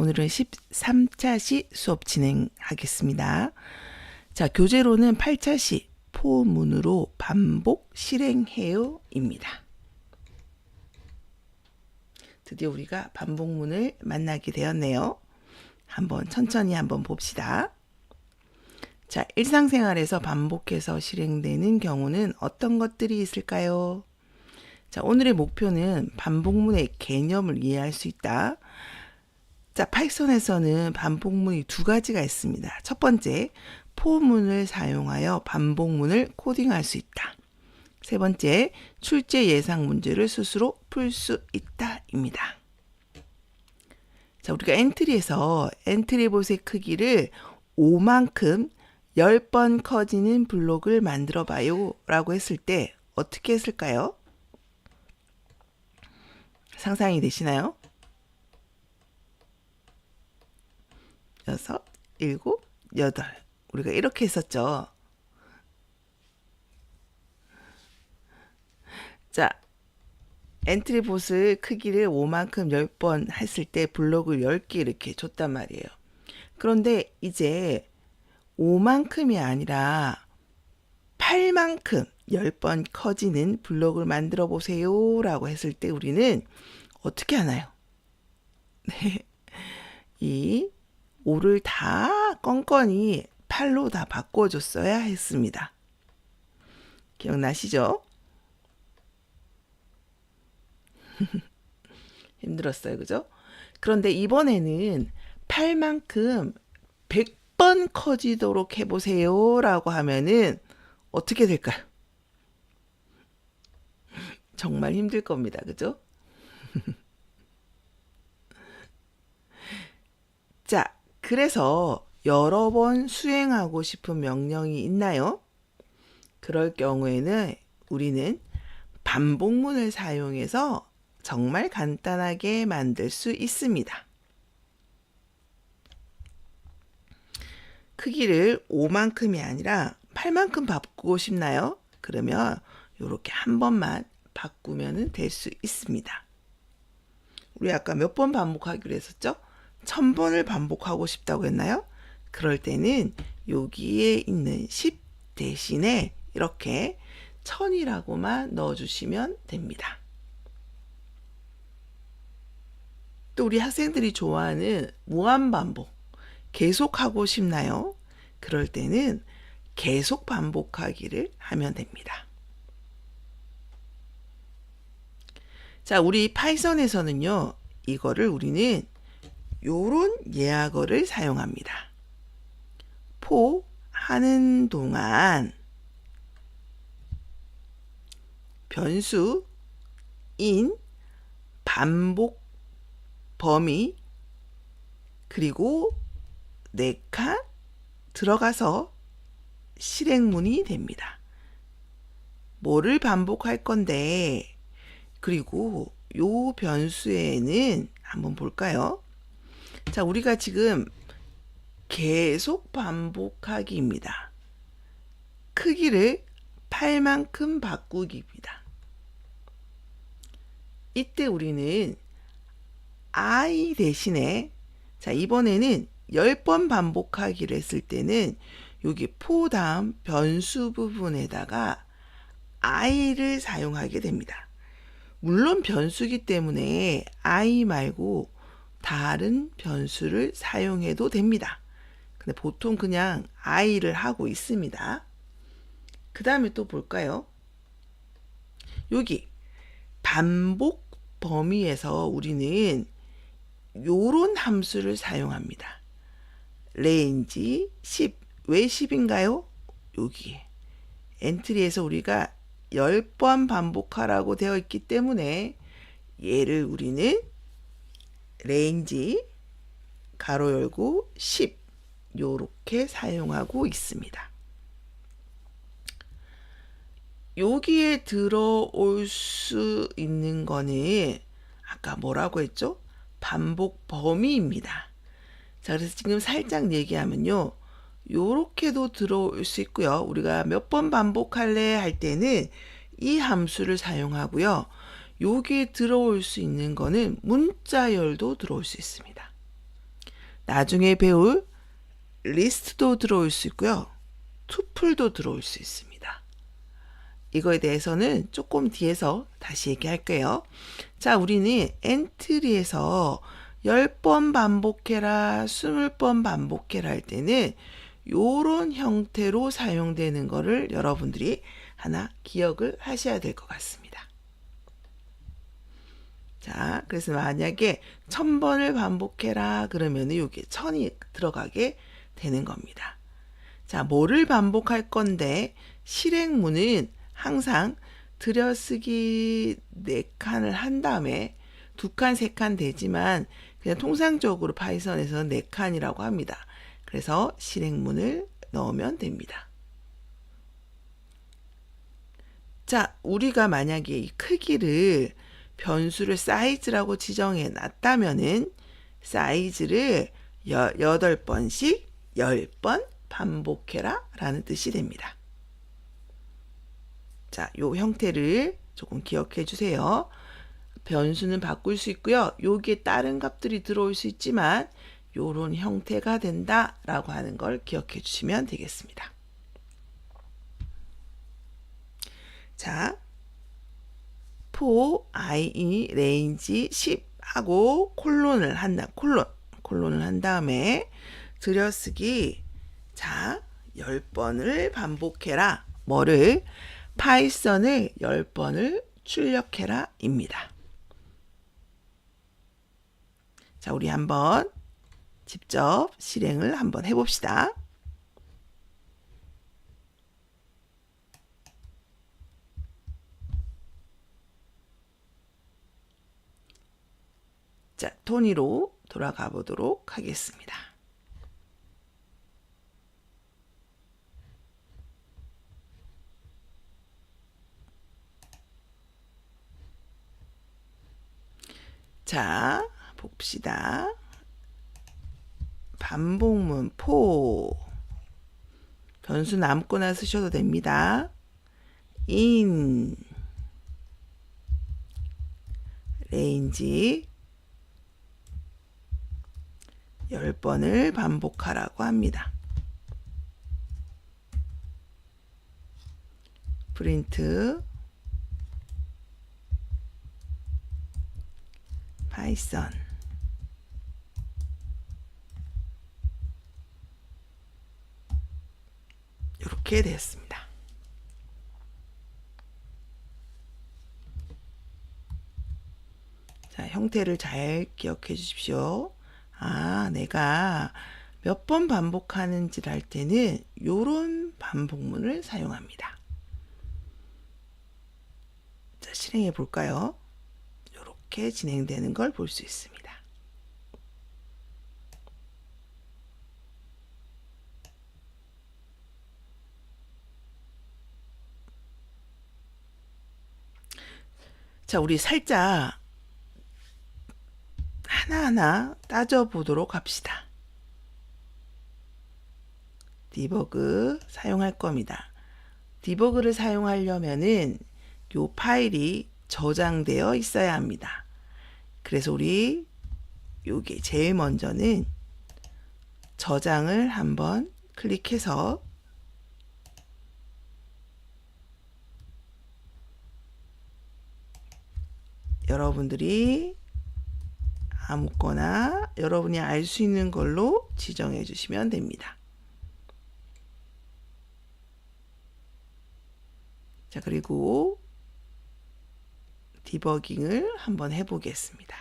오늘은 13차 시 수업 진행하겠습니다. 자, 교재로는 8차 시 포문으로 반복 실행해요 입니다. 드디어 우리가 반복문을 만나게 되었네요. 천천히 한번 봅시다. 자, 일상생활에서 반복해서 실행되는 경우는 어떤 것들이 있을까요? 자, 오늘의 목표는 반복문의 개념을 이해할 수 있다. 자, 파이썬에서는 반복문이 두 가지가 있습니다. 첫 번째, 포문을 사용하여 반복문을 코딩할 수 있다. 세 번째, 출제 예상 문제를 스스로 풀 수 있다입니다. 자, 우리가 엔트리에서 엔트리봇의 크기를 5만큼 10번 커지는 블록을 만들어 봐요 라고 했을 때 어떻게 했을까요? 상상이 되시나요? 6, 7, 8 우리가 이렇게 했었죠. 자, 엔트리봇을 크기를 5만큼 10번 했을 때 블록을 10개 이렇게 줬단 말이에요. 그런데 이제 5만큼이 아니라 8만큼 10번 커지는 블록을 만들어 보세요 라고 했을 때 우리는 어떻게 하나요? 네, 이 5를 다 껌껌이 8로 다 바꿔줬어야 했습니다. 기억나시죠? 힘들었어요, 그죠? 그런데 이번에는 8만큼 100번 커지도록 해보세요 라고 하면은 어떻게 될까요? 정말 힘들 겁니다, 그죠? 자, 그래서 여러 번 수행하고 싶은 명령이 있나요? 그럴 경우에는 우리는 반복문을 사용해서 정말 간단하게 만들 수 있습니다. 크기를 5만큼이 아니라 8만큼 바꾸고 싶나요? 그러면 이렇게 한 번만 바꾸면 될 수 있습니다. 우리 아까 몇 번 반복하기로 했었죠? 1000번을 반복하고 싶다고 했나요? 그럴 때는 여기에 있는 10 대신에 이렇게 1000이라고만 넣어주시면 됩니다. 또 우리 학생들이 좋아하는 무한반복, 계속하고 싶나요? 그럴 때는 계속 반복하기를 하면 됩니다. 자, 우리 파이썬에서는요, 이거를 우리는 요런 예약어를 사용합니다. 포 하는 동안 변수 인 반복 범위 그리고 4칸 들어가서 실행문이 됩니다. 뭐를 반복할 건데 그리고 요 변수에는 한번 볼까요? 자, 우리가 지금 계속 반복하기입니다. 크기를 8만큼 바꾸기입니다. 이때 우리는 I 대신에 자, 이번에는 10번 반복하기를 했을 때는 여기 포 다음 변수 부분에다가 I를 사용하게 됩니다. 물론 변수기 때문에 I 말고 다른 변수를 사용해도 됩니다. 근데 보통 그냥 I를 하고 있습니다. 그 다음에 또 볼까요? 여기 반복 범위에서 우리는 요런 함수를 사용합니다. range 10. 왜 10인가요? 여기에 엔트리에서 우리가 10번 반복하라고 되어 있기 때문에 얘를 우리는 range 가로 열고 10 요렇게 사용하고 있습니다. 여기에 들어올 수 있는 거는 아까 뭐라고 했죠? 반복 범위입니다. 자, 그래서 지금 살짝 얘기하면요. 요렇게도 들어올 수 있고요. 우리가 몇 번 반복할래 할 때는 이 함수를 사용하고요. 여기에 들어올 수 있는 거는 문자열도 들어올 수 있습니다. 나중에 배울 리스트도 들어올 수 있고요. 투플도 들어올 수 있습니다. 이거에 대해서는 조금 뒤에서 다시 얘기할게요. 자, 우리는 엔트리에서 10번 반복해라, 20번 반복해라 할 때는 요런 형태로 사용되는 거를 여러분들이 하나 기억을 하셔야 될 것 같습니다. 자, 그래서 만약에 1000번을 반복해라 그러면 여기에 1000이 들어가게 되는 겁니다. 자, 뭐를 반복할 건데 실행문은 항상 들여쓰기 4칸을 한 다음에 2칸, 3칸 되지만 그냥 통상적으로 파이썬에서는 4칸이라고 합니다. 그래서 실행문을 넣으면 됩니다. 자, 우리가 만약에 이 크기를 변수를 사이즈라고 지정해 놨다면은 사이즈를 8번씩 10번 반복해라 라는 뜻이 됩니다. 자, 요 형태를 조금 기억해 주세요. 변수는 바꿀 수 있고요. 여기에 다른 값들이 들어올 수 있지만 요런 형태가 된다라고 하는 걸 기억해 주시면 되겠습니다. 자, for i range 10 하고 콜론을 한다. 콜론을 한 다음에 들여쓰기 자 10번을 반복해라. 뭐를? 파이썬을 10번을 출력해라 입니다. 자, 우리 한번 직접 실행을 한번 해봅시다. 자, 토니로 돌아가 보도록 하겠습니다. 자, 봅시다. 반복문 포 변수는 아무거나 쓰셔도 됩니다. in range 10번을 반복하라고 합니다. 프린트 파이썬 이렇게 됐습니다. 자, 형태를 잘 기억해 주십시오. 아, 내가 몇 번 반복하는지를 할 때는 요런 반복문을 사용합니다. 자, 실행해 볼까요? 이렇게 진행되는 걸 볼 수 있습니다. 자, 우리 살짝 하나하나 따져보도록 합시다. 디버그 사용할 겁니다. 디버그를 사용하려면은 요 파일이 저장되어 있어야 합니다. 그래서 우리 요게 제일 먼저는 저장을 한번 클릭해서 여러분들이 아무거나 여러분이 알 수 있는 걸로 지정해 주시면 됩니다. 자, 그리고 디버깅을 한번 해보겠습니다.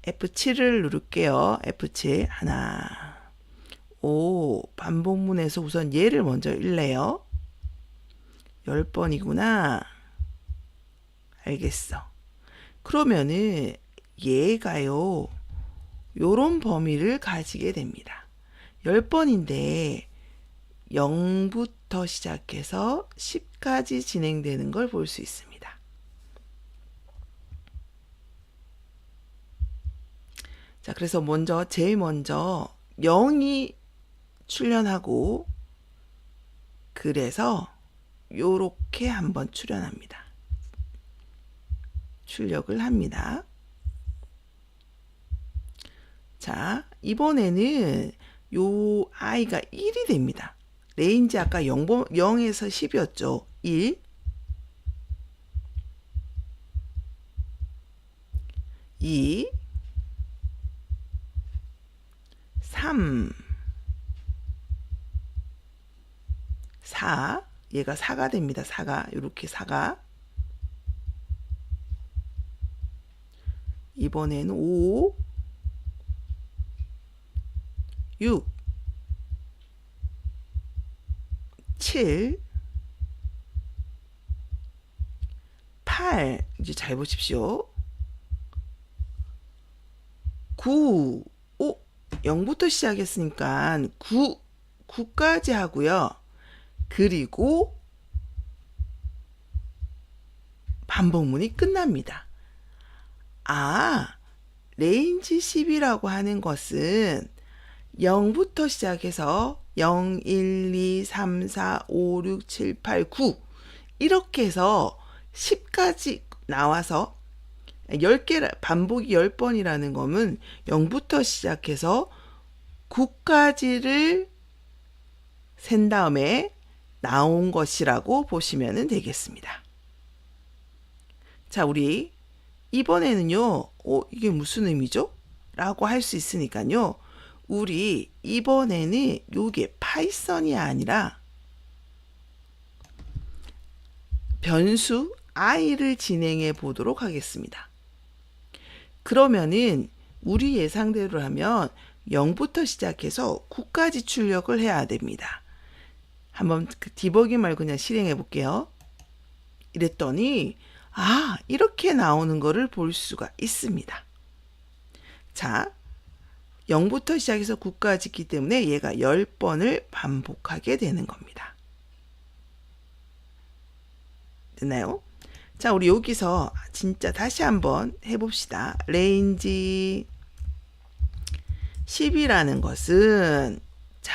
F7을 누를게요. F7 하나 오 반복문에서 우선 얘를 먼저 읽래요. 10번이구나. 알겠어. 그러면은 얘가요 요런 범위를 가지게 됩니다. 10번인데 0부터 시작해서 10까지 진행되는 걸 볼 수 있습니다. 자, 그래서 제일 먼저 0이 출현하고 그래서 요렇게 한번 출현합니다. 출력을 합니다. 자, 이번에는 요 i가 1이 됩니다. 레인지 아까 0에서 10이었죠. 1, 2, 3, 4, 얘가 4가 됩니다. 4가, 이렇게 4가. 이번에는 5, 6, 7, 8, 이제 잘 보십시오. 9, 0부터 시작했으니까 9까지 하고요. 그리고 반복문이 끝납니다. 아, 레인지 10이라고 하는 것은 0부터 시작해서 0, 1, 2, 3, 4, 5, 6, 7, 8, 9 이렇게 해서 10까지 나와서 10개 반복이 10번이라는 거는 0부터 시작해서 9까지를 센 다음에 나온 것이라고 보시면 되겠습니다. 자, 우리 이번에는요. 이게 무슨 의미죠? 라고 할 수 있으니까요. 우리 이번에는 요게 파이썬이 아니라 변수 i를 진행해 보도록 하겠습니다. 그러면은 우리 예상대로 하면 0부터 시작해서 9까지 출력을 해야 됩니다. 한번 디버깅 말고 그냥 실행해 볼게요. 이랬더니 이렇게 나오는 거를 볼 수가 있습니다. 자, 0부터 시작해서 9까지 있기 때문에 얘가 10번을 반복하게 되는 겁니다. 됐나요? 자, 우리 여기서 진짜 다시 한번 해봅시다. 레인지 10이라는 것은, 자,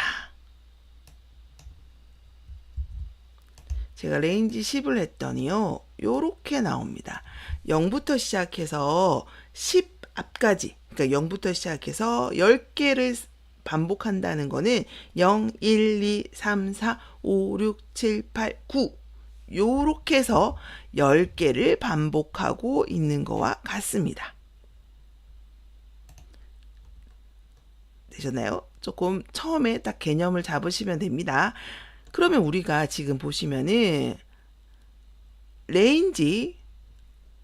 제가 레인지 10을 했더니요. 요렇게 나옵니다. 0부터 시작해서 10 앞까지, 그러니까 0부터 시작해서 10개를 반복한다는 거는 0, 1, 2, 3, 4, 5, 6, 7, 8, 9 요렇게 해서 10개를 반복하고 있는 거와 같습니다. 되셨나요? 조금 처음에 딱 개념을 잡으시면 됩니다. 그러면 우리가 지금 보시면은 레인지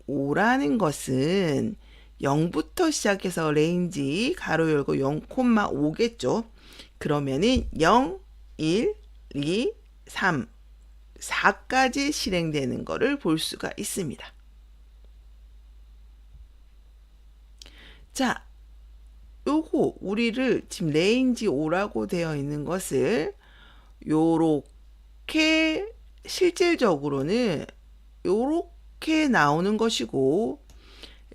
5라는 것은 0부터 시작해서 레인지 가로 열고 0,5겠죠. 그러면은 0, 1, 2, 3, 4까지 실행되는 것을 볼 수가 있습니다. 자, 요거 우리를 지금 레인지 5라고 되어 있는 것을 요렇게 실질적으로는 요렇게 나오는 것이고,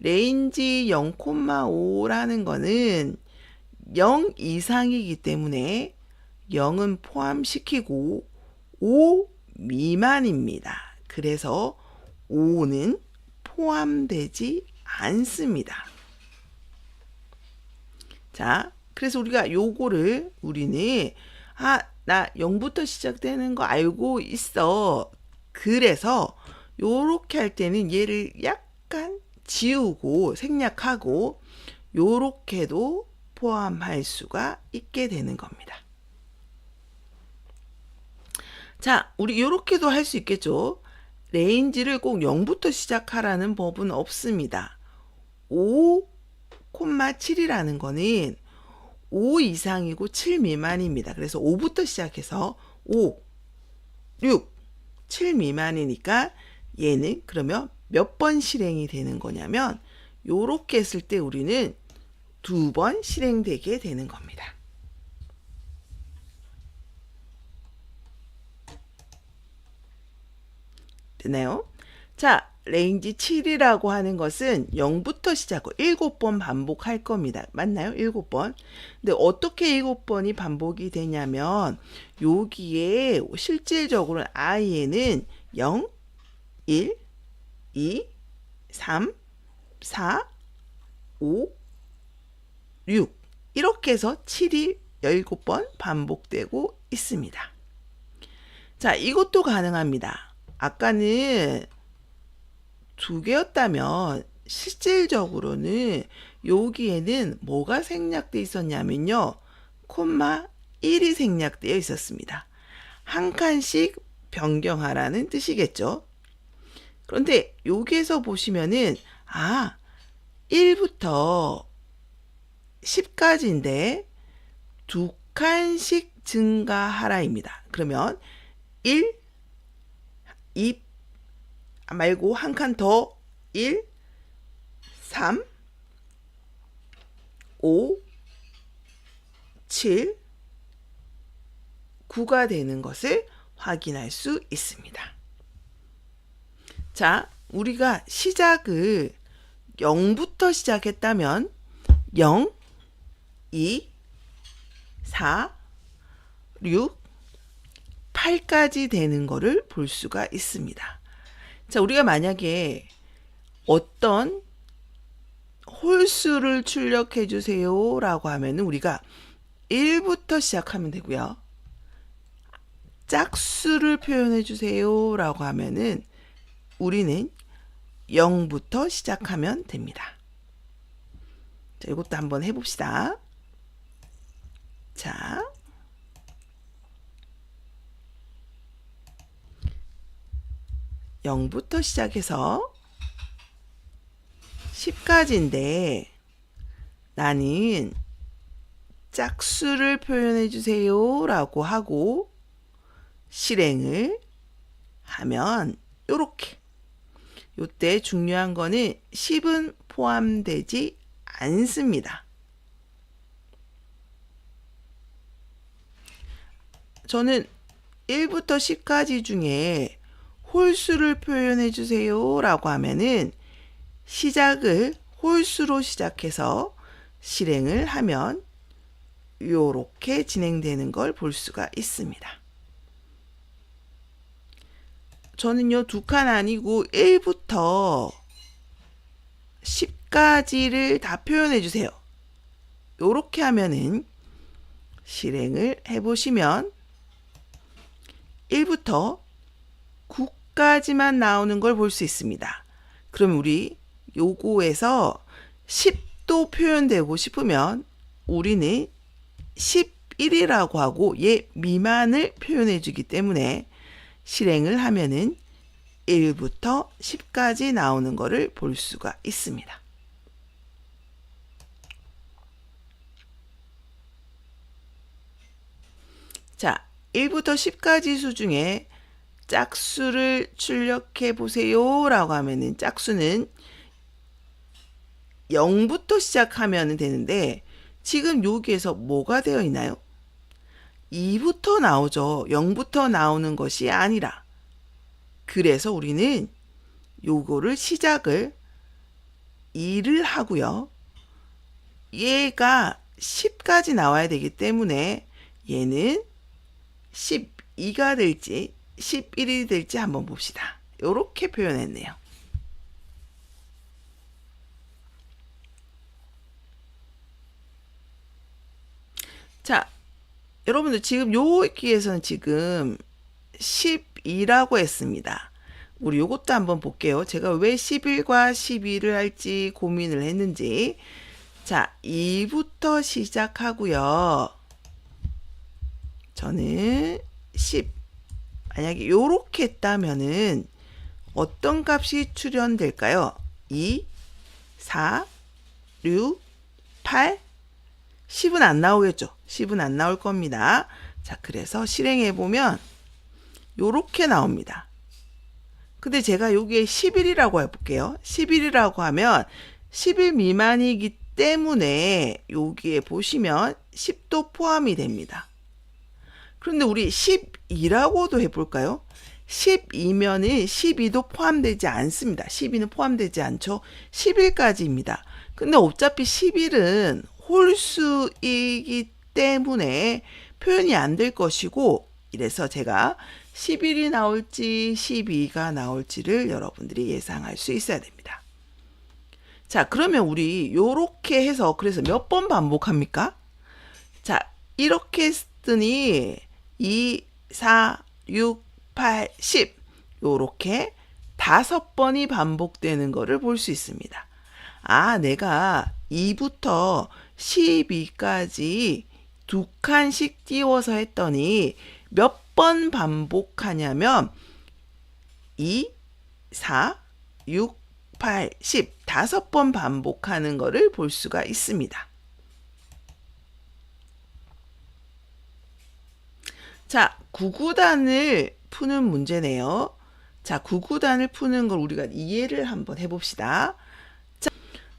레인지 0,5라는 거는 0 이상이기 때문에 0은 포함시키고 5 미만입니다. 그래서 5는 포함되지 않습니다. 자, 그래서 우리가 요거를 우리는 나 0부터 시작되는 거 알고 있어. 그래서 요렇게 할 때는 얘를 약간 지우고 생략하고 요렇게도 포함할 수가 있게 되는 겁니다. 자, 우리 요렇게도 할 수 있겠죠. 레인지를 꼭 0부터 시작하라는 법은 없습니다. 5,7이라는 거는 5 이상이고 7 미만입니다. 그래서 5부터 시작해서 5, 6, 7 미만이니까 얘는 그러면 몇 번 실행이 되는 거냐면 요렇게 했을 때 우리는 2번 실행되게 되는 겁니다. 되나요? 자, 레인지 7이라고 하는 것은 0부터 시작하고 7번 반복할 겁니다. 맞나요? 7번. 근데 어떻게 7번이 반복이 되냐면 여기에 실질적으로 i에는 0, 1, 2, 3, 4, 5, 6 이렇게 해서 7이 17번 반복되고 있습니다. 자, 이것도 가능합니다. 아까는 2개였다면 실질적으로는 여기에는 뭐가 생략되어 있었냐면요. 콤마 1이 생략되어 있었습니다. 한 칸씩 변경하라는 뜻이겠죠. 그런데 여기에서 보시면은 1부터 10까지인데 2칸씩 증가하라입니다. 그러면 1, 2 말고 한 칸 더 1, 3, 5, 7, 9가 되는 것을 확인할 수 있습니다. 자, 우리가 시작을 0부터 시작했다면 0, 2, 4, 6, 8까지 되는 것을 볼 수가 있습니다. 자, 우리가 만약에 어떤 홀수를 출력해 주세요 라고 하면 우리가 1부터 시작하면 되고요. 짝수를 표현해 주세요 라고 하면은 우리는 0부터 시작하면 됩니다. 자, 이것도 한번 해봅시다. 자, (0부터) 시작해서 10까지인데 나는 짝수를 표현해 주세요 라고 하고 실행을 하면 요렇게, 요때 중요한 거는 10은 포함되지 않습니다. 저는 1부터 10까지 중에 홀수를 표현해 주세요 라고 하면은 시작을 홀수로 시작해서 실행을 하면 요렇게 진행되는 걸 볼 수가 있습니다. 저는요 2칸 아니고 1부터 10까지를 다 표현해 주세요. 요렇게 하면은 실행을 해보시면 1부터 9까지만 나오는 걸 볼 수 있습니다. 그럼 우리 요거에서 10도 표현되고 싶으면 우리는 11이라고 하고 얘 미만을 표현해 주기 때문에 실행을 하면은 1부터 10까지 나오는 것을 볼 수가 있습니다. 자, 1부터 10까지 수 중에 짝수를 출력해 보세요 라고 하면은 짝수는 0부터 시작하면 되는데 지금 여기에서 뭐가 되어 있나요? 2부터 나오죠. 0부터 나오는 것이 아니라. 그래서 우리는 요거를 시작을 2를 하고요. 얘가 10까지 나와야 되기 때문에 얘는 12가 될지 11이 될지 한번 봅시다. 요렇게 표현했네요. 자, 여러분들 지금 여기에서는 지금 12라고 했습니다. 우리 요것도 한번 볼게요. 제가 왜 11과 12를 할지 고민을 했는지. 자, 2부터 시작하고요. 저는 10. 만약에 요렇게 했다면은 어떤 값이 출현될까요? 2, 4, 6, 8, 10은 안 나오겠죠. 10은 안 나올 겁니다. 자, 그래서 실행해 보면 요렇게 나옵니다. 근데 제가 여기에 11이라고 해볼게요. 11이라고 하면 10일 미만이기 때문에 여기에 보시면 10도 포함이 됩니다. 그런데 우리 12라고도 해볼까요? 12면은 12도 포함되지 않습니다. 12는 포함되지 않죠. 11까지입니다. 근데 어차피 11은 홀수이기 때문에 표현이 안 될 것이고, 이래서 제가 11이 나올지 12가 나올지를 여러분들이 예상할 수 있어야 됩니다. 자, 그러면 우리 요렇게 해서 그래서 몇 번 반복합니까? 이렇게 쓰더니 2, 4, 6, 8, 10 요렇게 5번이 반복되는 거를 볼 수 있습니다. 아, 내가 2부터 12까지 2칸씩 띄워서 했더니 몇 번 반복하냐면 2, 4, 6, 8, 10 5번 반복하는 거를 볼 수가 있습니다. 자, 9구단을 푸는 문제네요. 자, 9구단을 푸는 걸 우리가 이해를 한번 해봅시다. 자,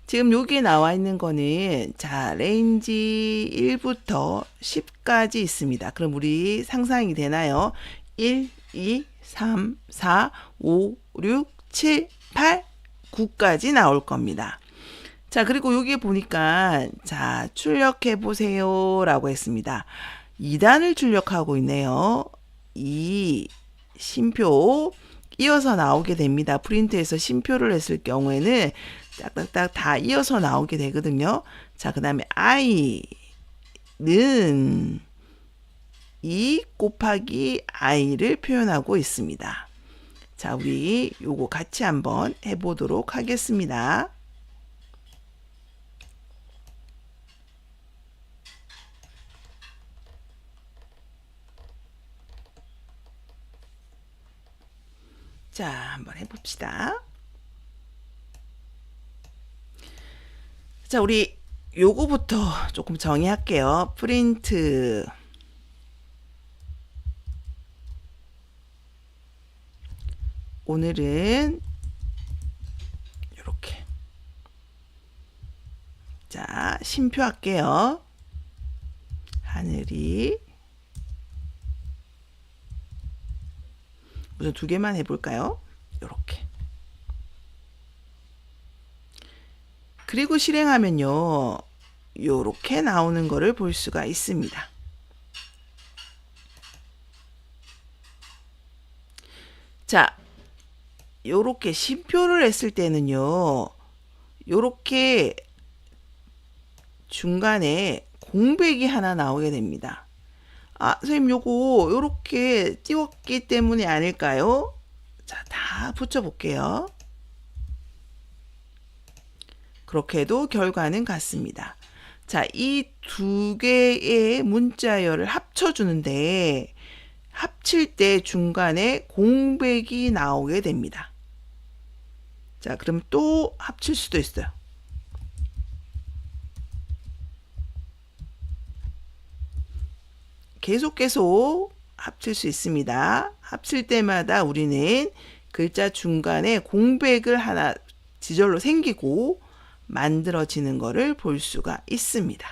지금 여기에 나와 있는 거는 자, 레인지 1부터 10까지 있습니다. 그럼 우리 상상이 되나요? 1, 2, 3, 4, 5, 6, 7, 8, 9까지 나올 겁니다. 자, 그리고 여기에 보니까 자, 출력해 보세요 라고 했습니다. 2단을 출력하고 있네요. 2 쉼표 이어서 나오게 됩니다. 프린트에서 쉼표를 했을 경우에는 딱딱딱 다 이어서 나오게 되거든요. 자, 그 다음에 i는 2 곱하기 i를 표현하고 있습니다. 자, 우리 요거 같이 한번 해보도록 하겠습니다. 자, 한번 해봅시다. 자, 우리 요거부터 조금 정의할게요. 프린트 오늘은 이렇게 자, 쉼표 할게요. 하늘이 우선 2개만 해볼까요? 이렇게. 그리고 실행하면요. 요렇게 나오는 거를 볼 수가 있습니다. 자, 요렇게 쉼표를 했을 때는요. 요렇게 중간에 공백이 하나 나오게 됩니다. 아, 선생님 요거 요렇게 띄웠기 때문이 아닐까요? 자, 다 붙여볼게요. 그렇게 해도 결과는 같습니다. 자, 이 2개의 문자열을 합쳐주는데 합칠 때 중간에 공백이 나오게 됩니다. 자, 그럼 또 합칠 수도 있어요. 계속 합칠 수 있습니다. 합칠 때마다 우리는 글자 중간에 공백을 하나 지절로 생기고 만들어지는 것을 볼 수가 있습니다.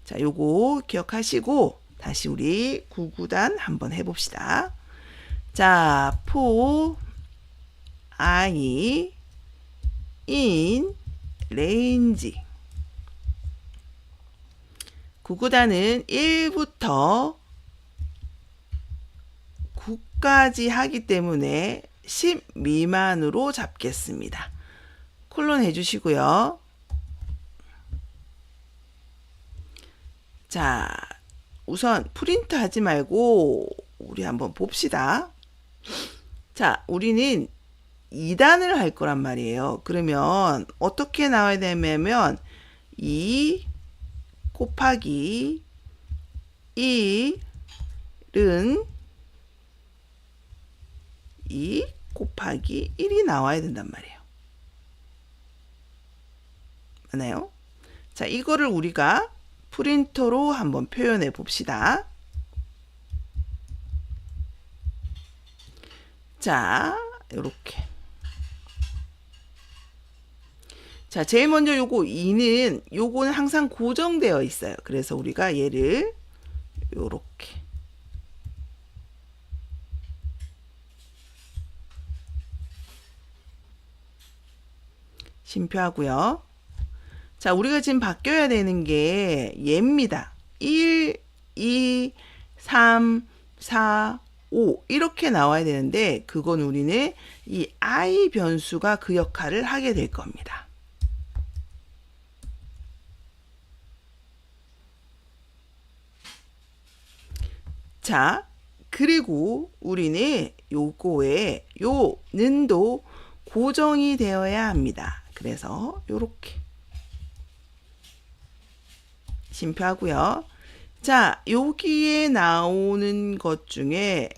자, 요거 기억하시고 다시 우리 9구단 한번 해봅시다. 자, for I in range 9구단은 1부터 9까지 하기 때문에 10 미만으로 잡겠습니다. 콜론 해주시고요. 자, 우선 프린트 하지 말고 우리 한번 봅시다. 자, 우리는 2단을 할 거란 말이에요. 그러면 어떻게 나와야 되냐면 2 곱하기 1은 2 곱하기 1이 나와야 된단 말이에요. 맞나요? 자, 이거를 우리가 프린터로 한번 표현해 봅시다. 자, 이렇게. 자, 제일 먼저 요거 2는 요거는 항상 고정되어 있어요. 그래서 우리가 얘를 요렇게 쉼표하고요. 자, 우리가 지금 바뀌어야 되는 게 얘입니다. 1, 2, 3, 4, 5 이렇게 나와야 되는데 그건 우리는 이 i 변수가 그 역할을 하게 될 겁니다. 자, 그리고 우리는 요거에 요 는도 고정이 되어야 합니다. 그래서 요렇게 심표하고요. 자, 여기에 나오는 것 중에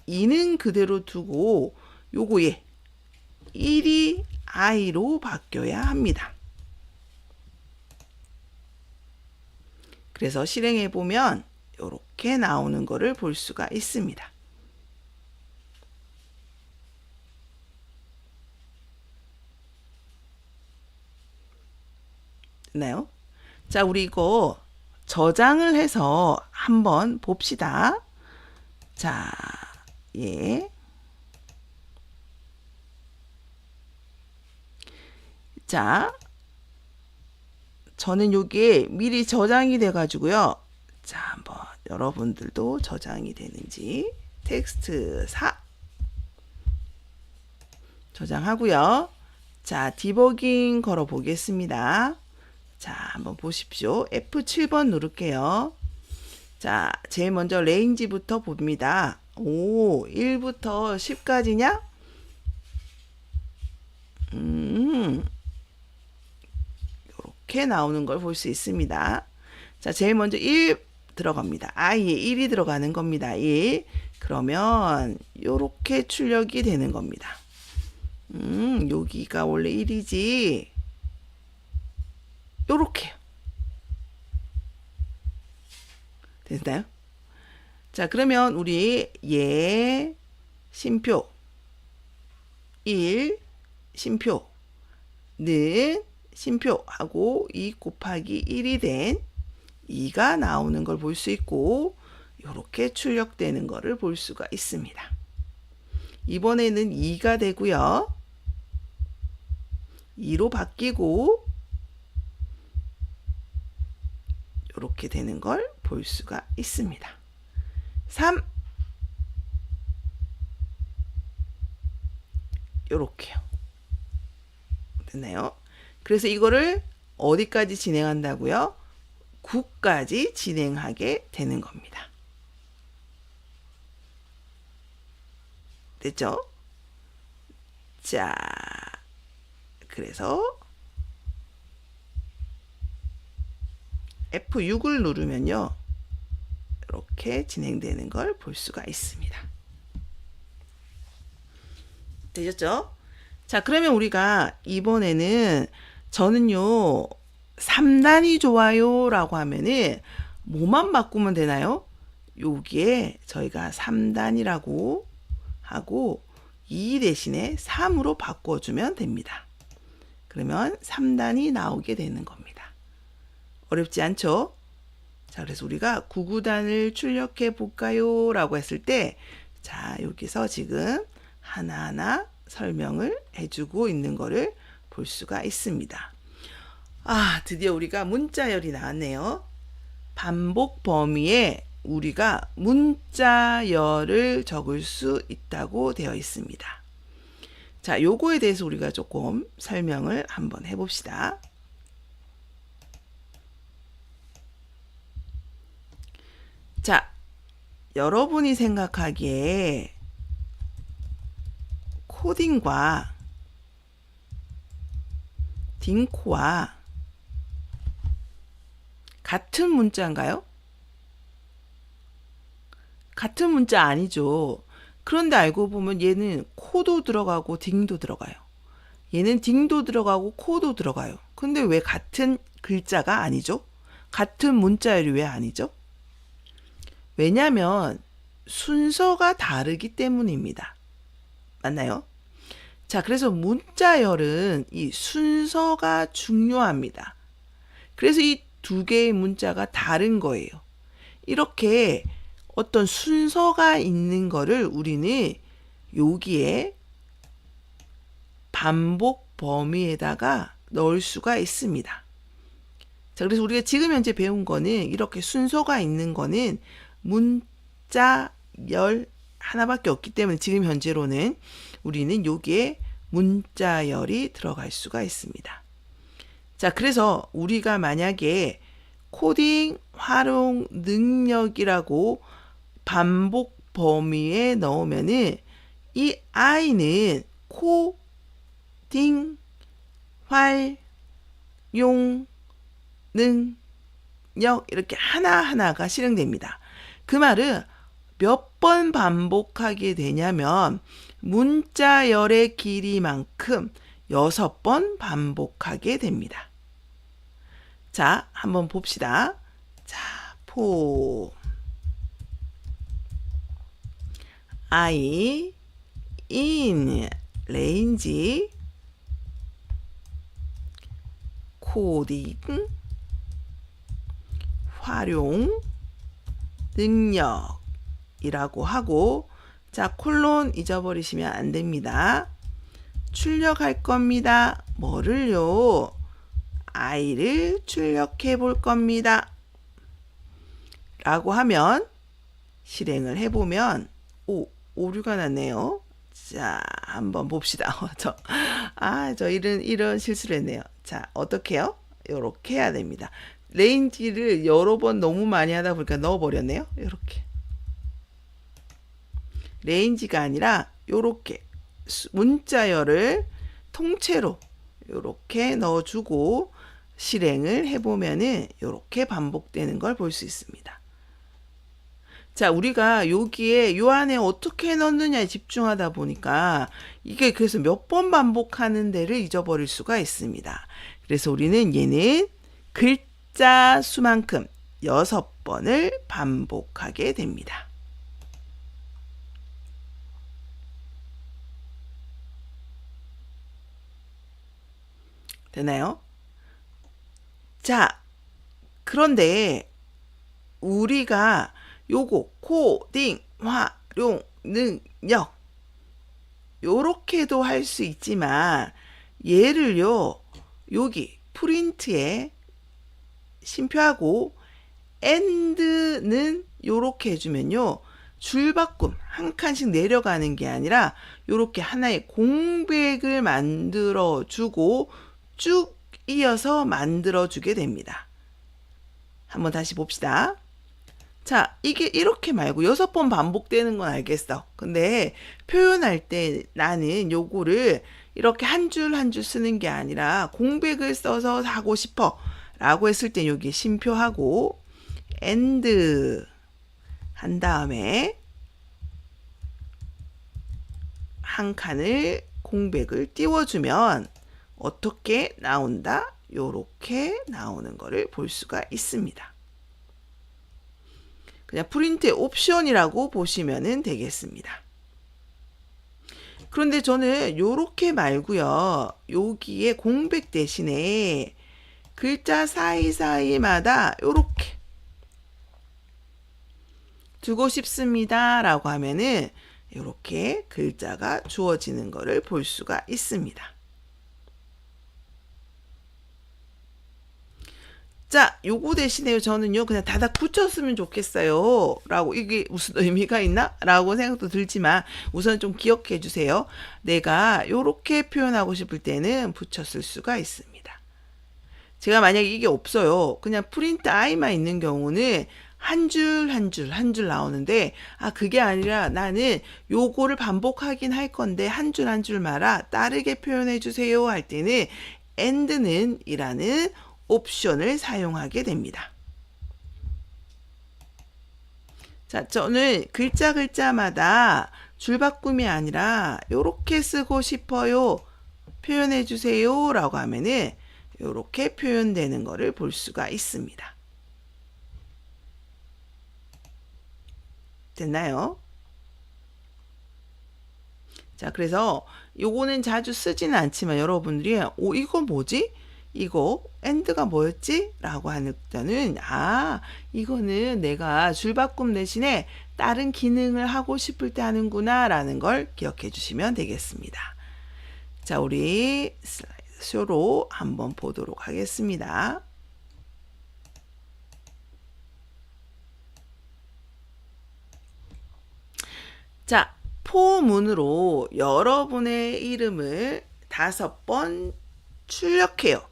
이는 그대로 두고 요거에 1이 i로 바뀌어야 합니다. 그래서 실행해 보면 이렇게 나오는 거를 볼 수가 있습니다. 됐나요? 자, 우리 이거 저장을 해서 한번 봅시다. 자, 예. 자, 저는 여기에 미리 저장이 돼 가지고요. 자, 한번 여러분들도 저장이 되는지 텍스트 4 저장하고요. 자, 디버깅 걸어 보겠습니다. 자, 한번 보십시오. F7번 누를게요. 자, 제일 먼저 레인지부터 봅니다. 오, 1부터 10까지냐? 이렇게 나오는 걸 볼 수 있습니다. 자, 제일 먼저 1 들어갑니다. i에 1이 들어가는 겁니다. 1. 그러면 요렇게 출력이 되는 겁니다. 여기가 원래 1이지. 요렇게요. 됐나요? 자, 그러면 우리 예 심표 1 심표 는 심표하고 2 곱하기 1이 된 2가 나오는 걸 볼 수 있고 이렇게 출력되는 거를 볼 수가 있습니다. 이번에는 2가 되고요. 2로 바뀌고 이렇게 되는 걸 볼 수가 있습니다. 3 이렇게요. 됐나요? 그래서 이거를 어디까지 진행한다고요? 9까지 진행하게 되는 겁니다. 됐죠? 자, 그래서 F6을 누르면요. 이렇게 진행되는 걸 볼 수가 있습니다. 되셨죠? 자, 그러면 우리가 이번에는 저는요 3단이 좋아요 라고 하면은 뭐만 바꾸면 되나요? 여기에 저희가 3단이라고 하고 2 대신에 3으로 바꿔주면 됩니다. 그러면 3단이 나오게 되는 겁니다. 어렵지 않죠? 자, 그래서 우리가 9구단을 출력해 볼까요? 라고 했을 때, 자, 여기서 지금 하나하나 설명을 해주고 있는 거를 볼 수가 있습니다. 아, 드디어 우리가 문자열이 나왔네요. 반복 범위에 우리가 문자열을 적을 수 있다고 되어 있습니다. 자, 요거에 대해서 우리가 조금 설명을 한번 해봅시다. 자, 여러분이 생각하기에 코딩과 딩코와 같은 문자인가요? 같은 문자 아니죠. 그런데 알고 보면 얘는 코도 들어가고 딩도 들어가요. 얘는 딩도 들어가고 코도 들어가요. 근데 왜 같은 글자가 아니죠? 같은 문자열이 왜 아니죠? 왜냐면 순서가 다르기 때문입니다. 맞나요? 자, 그래서 문자열은 이 순서가 중요합니다. 그래서 이 두 개의 문자가 다른 거예요. 이렇게 어떤 순서가 있는 거를 우리는 여기에 반복 범위에다가 넣을 수가 있습니다. 자, 그래서 우리가 지금 현재 배운 거는 이렇게 순서가 있는 거는 문자열 하나밖에 없기 때문에 지금 현재로는 우리는 여기에 문자열이 들어갈 수가 있습니다. 자, 그래서 우리가 만약에 코딩 활용 능력이라고 반복 범위에 넣으면은 이 I는 코, 딩, 활, 용, 능, 역 이렇게 하나하나가 실행됩니다. 그 말은 몇 번 반복하게 되냐면 문자열의 길이만큼 6번 반복하게 됩니다. 자, 한번 봅시다. 자, 포 I in range 코딩 활용 능력이라고 하고 자 콜론 잊어버리시면 안 됩니다. 출력할 겁니다. 뭐를요? I를 출력해 볼 겁니다. 라고 하면 실행을 해보면 오류가 났네요. 자, 한번 봅시다. 저 이런 실수를 했네요. 자, 어떻게 해요? 요렇게 해야 됩니다. 레인지를 여러 번 너무 많이 하다 보니까 넣어버렸네요. 요렇게. 레인지가 아니라 요렇게 문자열을 통째로 요렇게 넣어주고 실행을 해보면은 요렇게 반복되는 걸 볼 수 있습니다. 자, 우리가 여기에 요 안에 어떻게 넣느냐에 집중하다 보니까 이게 그래서 몇 번 반복하는 데를 잊어버릴 수가 있습니다. 그래서 우리는 얘는 글자 수만큼 6번을 반복하게 됩니다. 되나요? 자, 그런데 우리가 요거 코딩 활용 능력 요렇게도 할 수 있지만 얘를요 여기 프린트에 심표하고 end는 요렇게 해주면요 줄바꿈 한 칸씩 내려가는 게 아니라 요렇게 하나의 공백을 만들어 주고 쭉 이어서 만들어 주게 됩니다. 한번 다시 봅시다. 자, 이게 이렇게 말고 6번 반복되는 건 알겠어. 근데 표현할 때 나는 요거를 이렇게 한 줄 한 줄 쓰는 게 아니라 공백을 써서 하고 싶어 라고 했을 때 여기 심표하고 end 한 다음에 한 칸을 공백을 띄워주면 어떻게 나온다? 요렇게 나오는 거를 볼 수가 있습니다. 그냥 프린트의 옵션이라고 보시면 되겠습니다. 그런데 저는 요렇게 말고요. 여기에 공백 대신에 글자 사이사이마다 요렇게 두고 싶습니다. 라고 하면은 요렇게 글자가 주어지는 것을 볼 수가 있습니다. 자, 요거 대신에 저는요, 그냥 다닥 붙였으면 좋겠어요. 라고, 이게 무슨 의미가 있나? 라고 생각도 들지만, 우선 좀 기억해 주세요. 내가 요렇게 표현하고 싶을 때는 붙였을 수가 있습니다. 제가 만약에 이게 없어요. 그냥 프린트 I만 있는 경우는 한 줄 한 줄 나오는데, 그게 아니라 나는 요거를 반복하긴 할 건데, 한 줄 한 줄마다 다르게 표현해 주세요. 할 때는, end는 이라는 옵션을 사용하게 됩니다. 자, 저는 글자마다 줄바꿈이 아니라 요렇게 쓰고 싶어요. 표현해 주세요. 라고 하면은 요렇게 표현되는 것을 볼 수가 있습니다. 됐나요? 자, 그래서 요거는 자주 쓰지는 않지만 여러분들이 이거 뭐지? 이거 end가 뭐였지? 라고 하는 때는 이거는 내가 줄바꿈 대신에 다른 기능을 하고 싶을 때 하는구나 라는 걸 기억해 주시면 되겠습니다. 자, 우리 슬라이드 쇼로 한번 보도록 하겠습니다. 자, 포문으로 여러분의 이름을 5번 출력해요.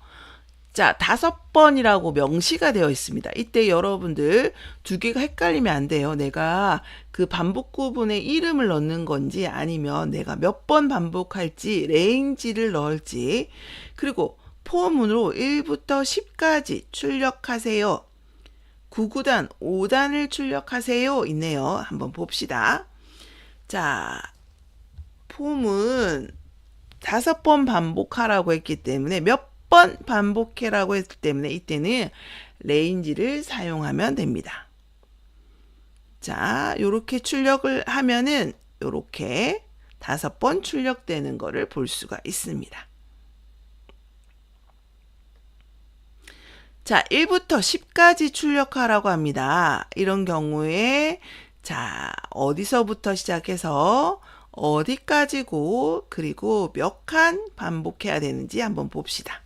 자, 5번이라고 명시가 되어 있습니다. 이때 여러분들 두 개가 헷갈리면 안 돼요. 내가 그 반복 구분에 이름을 넣는 건지 아니면 내가 몇 번 반복할지 레인지를 넣을지, 그리고 포문으로 1부터 10까지 출력하세요. 9구단 5단을 출력하세요 있네요. 한번 봅시다. 자, 폼은 5번 반복하라고 했기 때문에 몇 번 반복해라고 했기 때문에 이때는 레인지를 사용하면 됩니다. 자, 요렇게 출력을 하면은 요렇게 5번 출력되는 거를 볼 수가 있습니다. 자, 1부터 10까지 출력하라고 합니다. 이런 경우에 자, 어디서부터 시작해서 어디까지고 그리고 몇 칸 반복해야 되는지 한번 봅시다.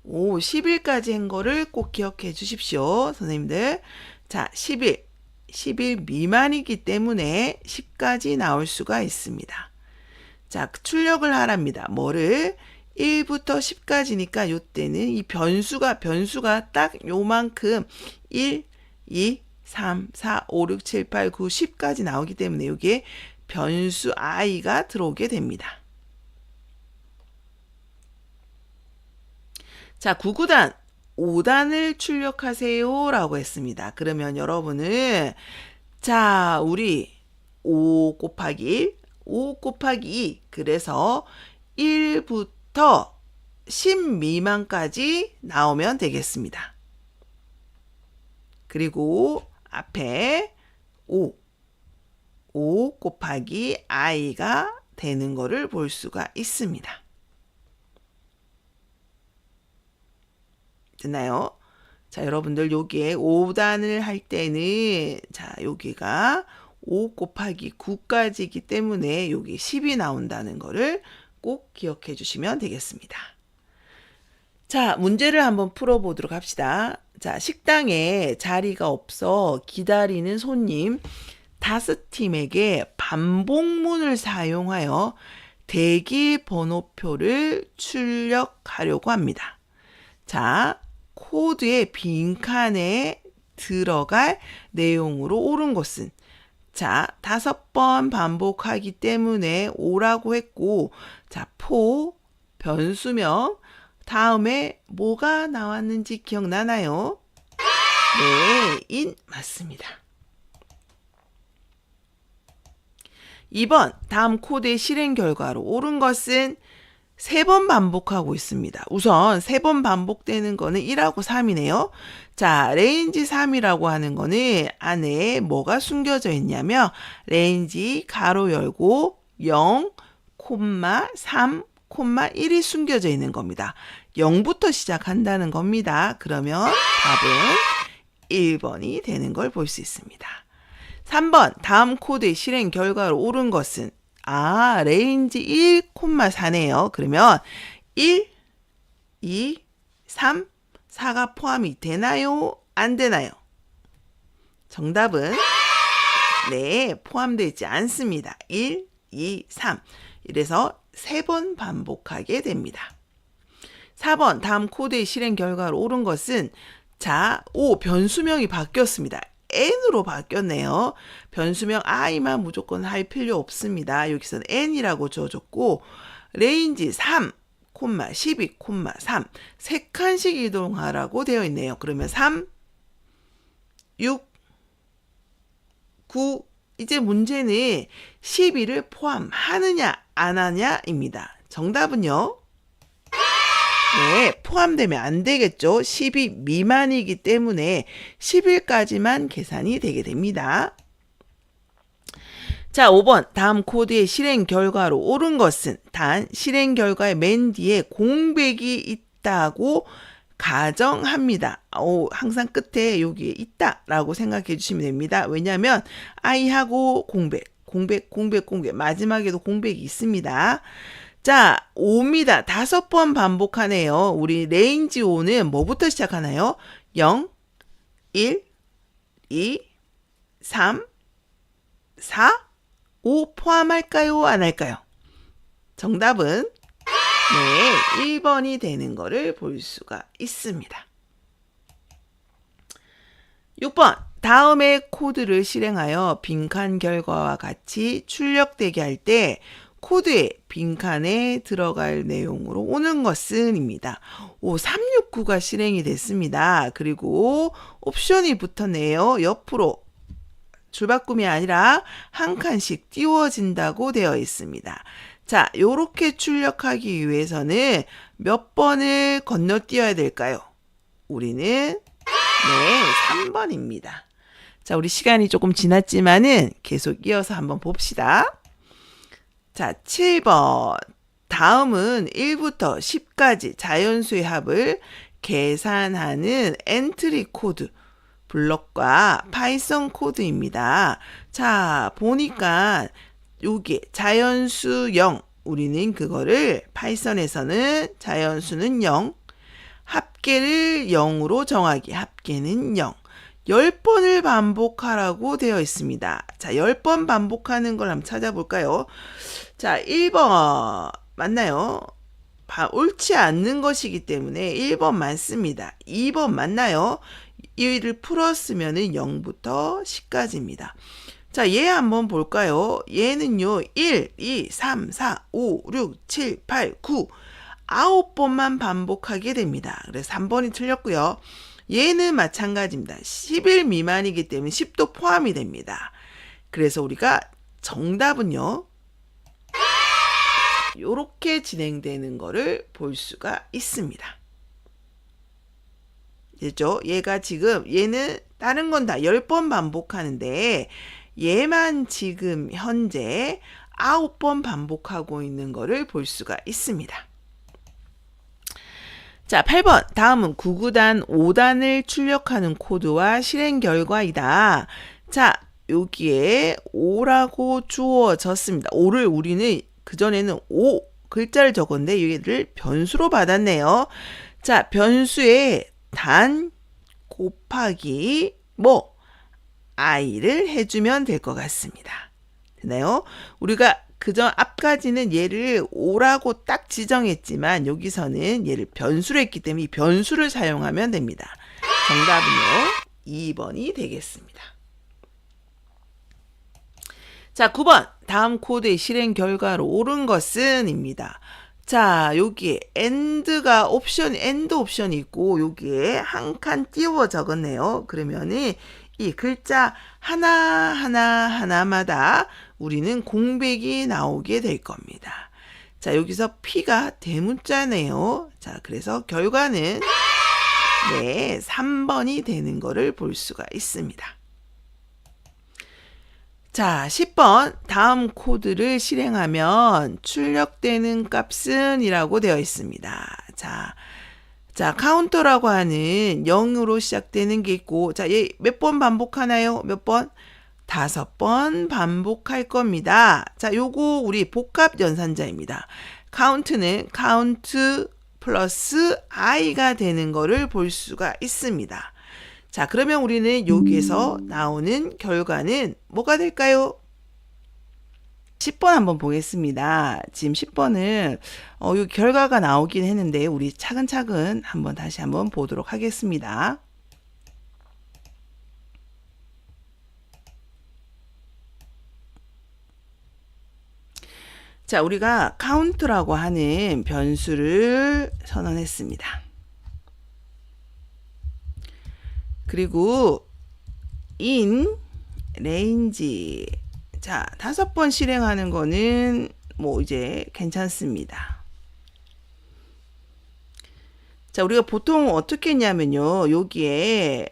10일까지 한 거를 꼭 기억해 주십시오. 선생님들. 자, 10일 미만이기 때문에 10까지 나올 수가 있습니다. 자, 출력을 하랍니다. 뭐를? 1부터 10까지니까 요때는 이 변수가 딱 요만큼 1, 2, 3, 4, 5, 6, 7, 8, 9, 10까지 나오기 때문에 여기에 변수 i가 들어오게 됩니다. 자, 9구단 5단을 출력하세요 라고 했습니다. 그러면 여러분은 자, 우리 5 곱하기 1, 5 곱하기 2, 그래서 1부터 10 미만까지 나오면 되겠습니다. 그리고 앞에 5 곱하기 i가 되는 거를 볼 수가 있습니다. 됐나요? 자, 여러분들 여기에 5단을 할 때는 자, 여기가 5 곱하기 9까지이기 때문에 여기 10이 나온다는 거를 꼭 기억해 주시면 되겠습니다. 자, 문제를 한번 풀어보도록 합시다. 자, 식당에 자리가 없어 기다리는 손님 5팀에게 반복문을 사용하여 대기 번호표를 출력하려고 합니다. 자, 코드의 빈칸에 들어갈 내용으로 옳은 것은 자, 5번 반복하기 때문에 5라고 했고, 자, 변수명 다음에 뭐가 나왔는지 기억나나요? 네, 인 맞습니다. 2번 다음 코드의 실행 결과로 옳은 것은 3번 반복하고 있습니다. 우선 3번 반복되는 거는 1하고 3이네요. 자, 레인지 3이라고 하는 거는 안에 뭐가 숨겨져 있냐면 레인지 가로 열고 0, 3, 1이 숨겨져 있는 겁니다. 0부터 시작한다는 겁니다. 그러면 답은 1번이 되는 걸 볼 수 있습니다. 3번 다음 코드의 실행 결과로 옳은 것은 레인지 1, 4네요. 그러면 1, 2, 3, 4가 포함이 되나요? 안 되나요? 정답은 네, 포함되지 않습니다. 1, 2, 3. 이래서 3번 반복하게 됩니다. 4번 다음 코드의 실행 결과로 옳은 것은 자, 변수명이 바뀌었습니다. n으로 바뀌었네요. 변수명 i만 무조건 할 필요 없습니다. 여기서는 n이라고 줘줬고 레인지 3, 12, 3 3칸씩 이동하라고 되어 있네요. 그러면 3, 6, 9 이제 문제는 12를 포함하느냐 안 하냐입니다. 정답은요. 네, 포함되면 안 되겠죠. 12 미만이기 때문에 10일까지만 계산이 되게 됩니다. 자, 5번 다음 코드의 실행 결과로 옳은 것은 단 실행 결과의 맨 뒤에 공백이 있다고 가정합니다. 항상 끝에 여기에 있다라고 생각해 주시면 됩니다. 왜냐하면 i하고 공백 마지막에도 공백이 있습니다. 자, 5입니다. 5번 반복하네요. 우리 레인지 5는 뭐부터 시작하나요? 0, 1, 2, 3, 4, 5 포함할까요? 안 할까요? 정답은 네, 1번이 되는 거를 볼 수가 있습니다. 6번. 다음의 코드를 실행하여 빈칸 결과와 같이 출력되게 할 때 코드에 빈칸에 들어갈 내용으로 오는 것은 입니다. 369가 실행이 됐습니다. 그리고 옵션이 붙었네요. 옆으로 줄바꿈이 아니라 한 칸씩 띄워진다고 되어 있습니다. 자, 요렇게 출력하기 위해서는 몇 번을 건너뛰어야 될까요? 우리는 네, 3번입니다. 자, 우리 시간이 조금 지났지만은 계속 이어서 한번 봅시다. 자, 7번. 다음은 1부터 10까지 자연수의 합을 계산하는 엔트리 코드 블럭과 파이썬 코드입니다. 자, 보니까 여기 자연수 0, 우리는 그거를 파이썬에서는 자연수는 0, 합계를 0으로 정하기, 합계는 0. 10번을 반복하라고 되어 있습니다. 자, 10번 반복하는 걸 한번 찾아볼까요? 자, 1번 맞나요? 옳지 않는 것이기 때문에 1번 맞습니다. 2번 맞나요? 이를 풀었으면 0부터 10까지입니다. 자, 얘 한번 볼까요? 얘는요, 1, 2, 3, 4, 5, 6, 7, 8, 9, 9번만 반복하게 됩니다. 그래서 3번이 틀렸고요. 얘는 마찬가지입니다. 10일 미만이기 때문에 10도 포함이 됩니다. 그래서 우리가 정답은요, 이렇게 진행되는 거를 볼 수가 있습니다. 됐죠? 얘가 지금, 얘는 다른 건 다 10번 반복하는데 얘만 지금 현재 9번 반복하고 있는 거를 볼 수가 있습니다. 자, 8번. 다음은 9구단 5단을 출력하는 코드와 실행 결과이다. 자, 여기에 5라고 주어졌습니다. 5를 우리는 그전에는 5 글자를 적었는데 얘를 변수로 받았네요. 자, 변수에 단 곱하기 뭐 i를 해주면 될 것 같습니다. 되나요? 우리가 그전 앞까지는 얘를 5라고 딱 지정했지만 여기서는 얘를 변수로 했기 때문에 이 변수를 사용하면 됩니다. 정답은요, 2번이 되겠습니다. 자, 9번. 다음 코드의 실행 결과로 옳은 것은 입니다. 자, 여기에 엔드 옵션이 있고 여기에 한 칸 띄워 적었네요. 그러면은 이 글자 하나마다 우리는 공백이 나오게 될 겁니다. 자, 여기서 P가 대문자네요. 자, 그래서 결과는 네, 3번이 되는 거를 볼 수가 있습니다. 자, 10번. 다음 코드를 실행하면 출력되는 값은 이라고 되어 있습니다. 자, 카운터라고 하는 0으로 시작되는 게 있고, 자, 얘 몇 번 반복하나요? 몇 번? 5번 반복할 겁니다. 자, 요거 우리 복합 연산자입니다. 카운트는 카운트 플러스 i가 되는 거를 볼 수가 있습니다. 자, 그러면 우리는 여기에서 나오는 결과는 뭐가 될까요? 10번 한번 보겠습니다. 지금 10번은 이 결과가 나오긴 했는데 우리 차근차근 다시 한번 보도록 하겠습니다. 자, 우리가 카운트라고 하는 변수를 선언했습니다. 그리고 in range, 자, 5번 실행하는 거는 뭐 이제 괜찮습니다. 자, 우리가 보통 어떻게 했냐면요, 여기에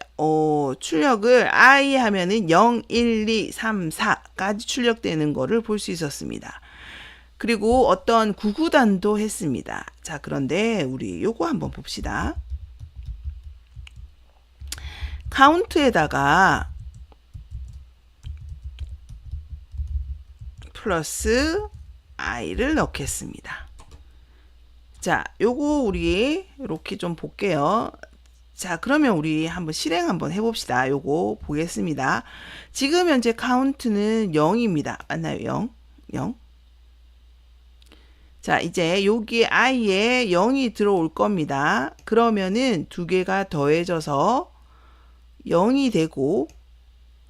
출력을 i 하면은 0, 1, 2, 3, 4까지 출력되는 거를 볼 수 있었습니다. 그리고 어떤 9구단도 했습니다. 자, 그런데 우리 요거 한번 봅시다. 카운트에다가 플러스 i를 넣겠습니다. 자, 요거 우리 이렇게 좀 볼게요. 자, 그러면 우리 한번 실행 한번 해봅시다. 요거 보겠습니다. 지금 현재 카운트는 0입니다. 맞나요? 0. 자, 이제 여기 i에 0이 들어올 겁니다. 그러면은 두 개가 더해져서 0이 되고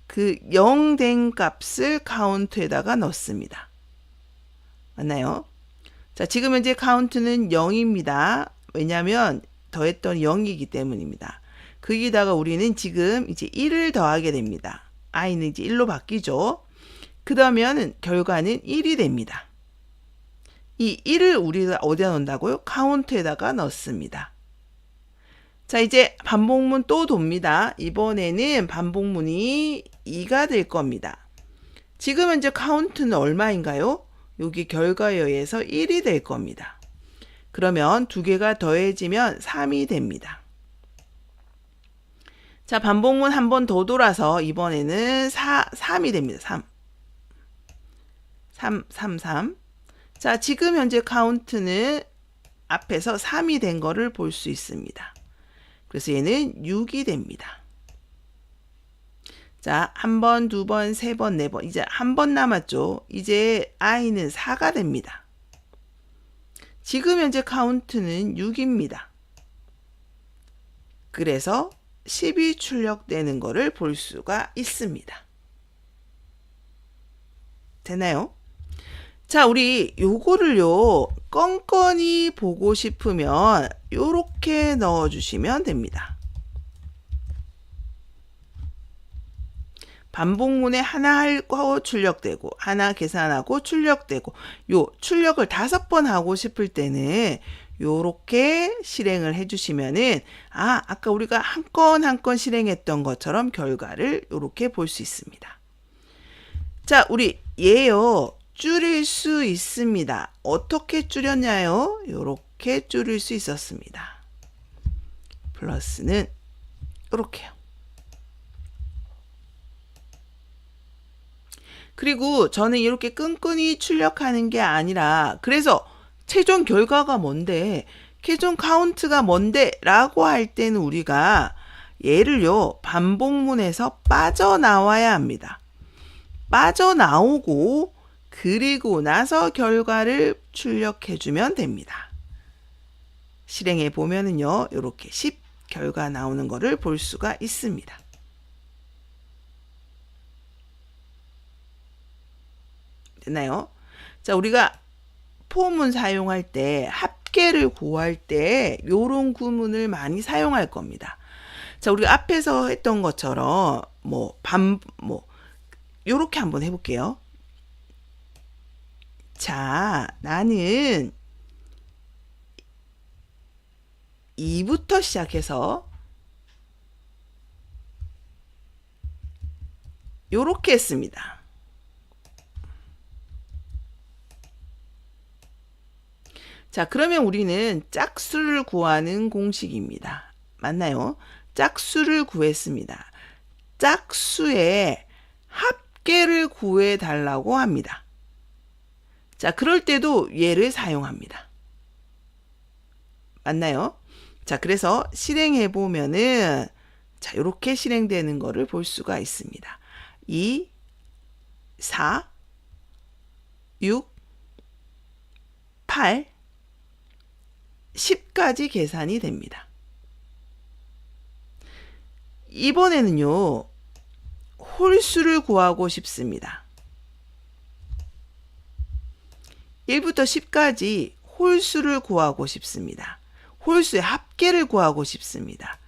그 0 된 값을 카운트에다가 넣습니다. 맞나요? 자, 지금 현재 카운트는 0입니다. 왜냐하면 더했던 0이기 때문입니다. 거기다가 우리는 지금 이제 1을 더하게 됩니다. i는 이제 1로 바뀌죠. 그러면 결과는 1이 됩니다. 이 1을 우리가 어디다 넣는다고요? 카운트에다가 넣습니다. 자, 이제 반복문 또 돕니다. 이번에는 반복문이 2가 될 겁니다. 지금 현재 카운트는 얼마인가요? 여기 결과에 의해서 1이 될 겁니다. 그러면 두 개가 더해지면 3이 됩니다. 자, 반복문 한 번 더 돌아서 이번에는 3이 됩니다. 3. 자, 지금 현재 카운트는 앞에서 3이 된 거를 볼 수 있습니다. 그래서 얘는 6이 됩니다. 자, 한 번, 두 번, 세 번, 네 번. 이제 한 번 남았죠. 이제 i는 4가 됩니다. 지금 현재 카운트는 6입니다. 그래서 10이 출력되는 거를 볼 수가 있습니다. 되나요? 자, 우리 요거를요, 껌껌이 보고 싶으면 요렇게 넣어주시면 됩니다. 반복문에 하나 하고 출력되고, 하나 계산하고 출력되고, 요 출력을 5번 하고 싶을 때는 요렇게 실행을 해주시면은, 아까 우리가 한 건 한 건 실행했던 것처럼 결과를 요렇게 볼 수 있습니다. 자, 우리 얘요, 줄일 수 있습니다. 어떻게 줄였냐요? 요렇게 줄일 수 있었습니다. 플러스는 요렇게요. 그리고 저는 이렇게 끈끈이 출력하는 게 아니라, 그래서 최종 결과가 뭔데, 최종 카운트가 뭔데 라고 할 때는 우리가 얘를요, 반복문에서 빠져나와야 합니다. 빠져나오고 그리고 나서 결과를 출력해주면 됩니다. 실행해 보면은요, 이렇게 10 결과 나오는 거를 볼 수가 있습니다. 됐나요? 자, 우리가 포문 사용할 때, 합계를 구할 때 요런 구문을 많이 사용할 겁니다. 자, 우리가 앞에서 했던 것처럼 요렇게 한번 해볼게요. 자, 나는 2부터 시작해서 요렇게 했습니다. 자, 그러면 우리는 짝수를 구하는 공식입니다. 맞나요? 짝수를 구했습니다. 짝수의 합계를 구해달라고 합니다. 자, 그럴 때도 얘를 사용합니다. 맞나요? 자, 그래서 실행해 보면은, 자, 이렇게 실행되는 거를 볼 수가 있습니다. 2, 4, 6, 8, 10까지 계산이 됩니다. 이번에는요, 홀수를 구하고 싶습니다. 1부터 10까지 홀수를 구하고 싶습니다. 홀수의 합계를 구하고 싶습니다.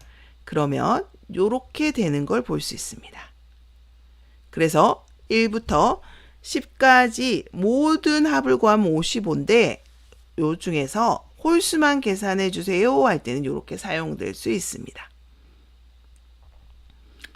그러면 이렇게 되는 걸 볼 수 있습니다. 그래서 1부터 10까지 모든 합을 구하면 55인데 요 중에서 홀수만 계산해 주세요 할 때는 이렇게 사용될 수 있습니다.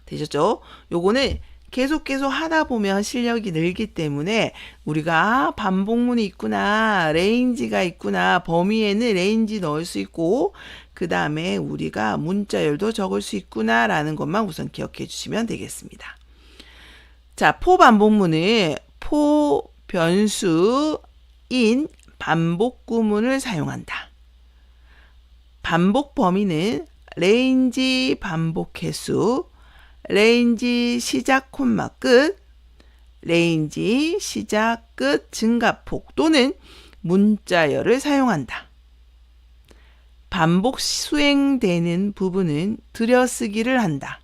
되셨죠? 요거는 계속 하다 보면 실력이 늘기 때문에 우리가 반복문이 있구나, 레인지가 있구나, 범위에는 레인지 넣을 수 있고 그 다음에 우리가 문자열도 적을 수 있구나 라는 것만 우선 기억해 주시면 되겠습니다. 자, 포반복문은 포변수인 반복 구문을 사용한다. 반복 범위는 레인지 반복 횟수, 레인지 시작 콤마 끝, 레인지 시작 끝 증가폭 또는 문자열을 사용한다. 반복 수행되는 부분은 들여쓰기를 한다.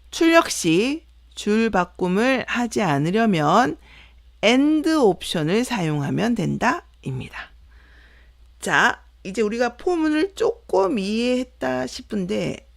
출력 시 줄 바꿈을 하지 않으려면 AND 옵션을 사용하면 된다 입니다. 자, 이제 우리가 포문을 조금 이해했다 싶은데